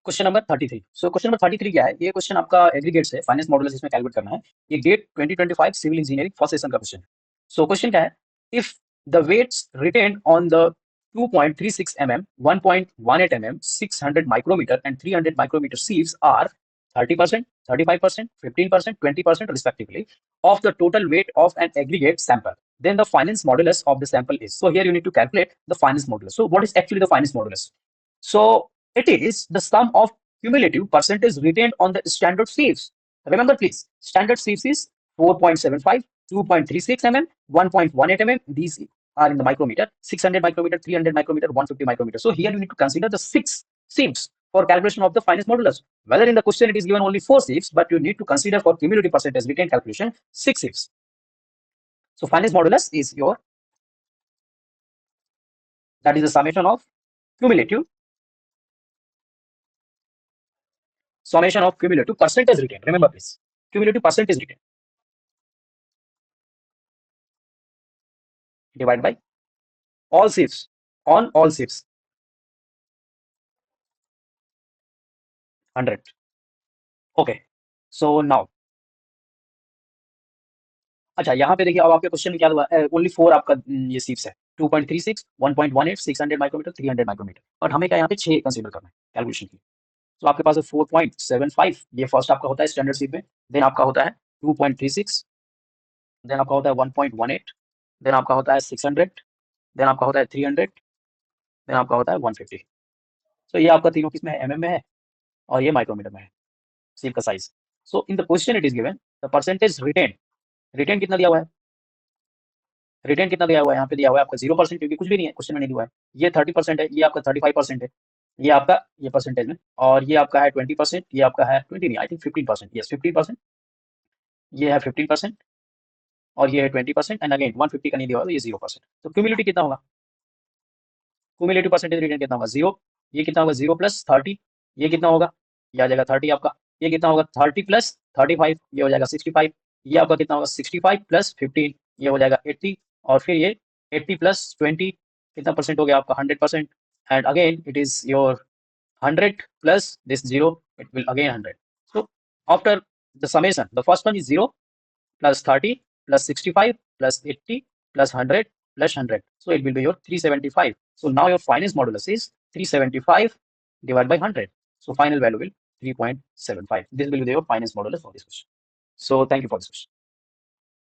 Question number 33। So question number 33 क्या है? ये क्वेश्चन आपका एग्रीगेट से फाइनेंस मॉडुलस इसमें कैलकुलेट करना है। ये GATE 2025 civil engineering first session का क्वेश्चन है। सो क्वेश्चन क्या है? If the weights retained on the 2.36 mm, 1.18 mm, 600 micrometer and 300 micrometer sieves are 30%, 35%, 15%, 20% respectively of the total weight of an aggregate sample. Then the finance modulus of the sample is. So here you need to calculate the finance modulus. So what is actually the finance modulus? So it is the sum of cumulative percentage retained on the standard sieves. Remember please, standard sieves is 4.75, 2.36 mm, 1.18 mm. These are in the micrometer, 600 micrometer, 300 micrometer, 150 micrometer. So here you need to consider the 6 sieves for calculation of the finance modulus. Whether in the question it is given only 4 sieves, but you need to consider for cumulative percentage retained calculation 6 sieves. So finance modulus is your, that is the summation of cumulative percentage retained. Remember please, cumulative percentage retained divided by all sieves on all sieves 100. Okay, so now अच्छा यहाँ पे देखिए, अब आपके question में क्या हुआ, only 4 आपका ये सीप्स है, 2.36, 1.18, 600 माइक्रोमीटर, 300 माइक्रोमीटर, और हमें क्या यहाँ पे 6 कंसीडर करना है कैलकुलेशन की। तो आपके पास है 4.75, ये फर्स्ट आपका होता है स्टैंडर्ड सीप में, देन आपका होता है 2.36, देन आपका होता है 1.18, देन आपका होता है 600, देन आपका होता है 300, देन आपका होता है 150। तो ये आपका तीनों किस में है? एमएम में है, और ये माइक्रोमीटर में है सीप का size. So in the question it is given the percentage retain, retain कितना दिया हुआ है? रिटेन कितना दिया हुआ है? यहाँ पे दिया हुआ है आपका 0%, क्योंकि कुछ भी नहीं है, क्वेश्चन में नहीं दिया है। ये 30% है, ये आपका 35% है, ये आपका ये परसेंटेज में, और ये आपका है 20%, ये आपका है 20 नहीं, आई थिंक 15%, यस 15%, ये है 15%, और ये है 20%, एंड अगेन 150 का नहीं दिया हुआ, तो ये 0%। तो क्यूमुलेटिव कितना होगा? क्यूमुलेटिव परसेंटेज रिटेन कितना होगा? 0। ये कितना होगा? 0 प्लस 30, ये कितना होगा? ये आ जाएगा 30 आपका। ये कितना होगा? 30 प्लस 35, ये हो जाएगा 65। ये आपका कितना होगा? 65 प्लस 15, ये हो जाएगा 80, और फिर ये 80 प्लस 20 कितना परसेंट हो गया आपका? 100%, and again it is your 100 plus this 0, it will again 100. So after the summation, the first one is 0 plus 30 plus 65 plus 80 plus 100 plus 100. So it will be your 375. So now your finance modulus is 375 divided by 100. So final value will 3.75. This will be your finance modulus for this question. So thank you for this question.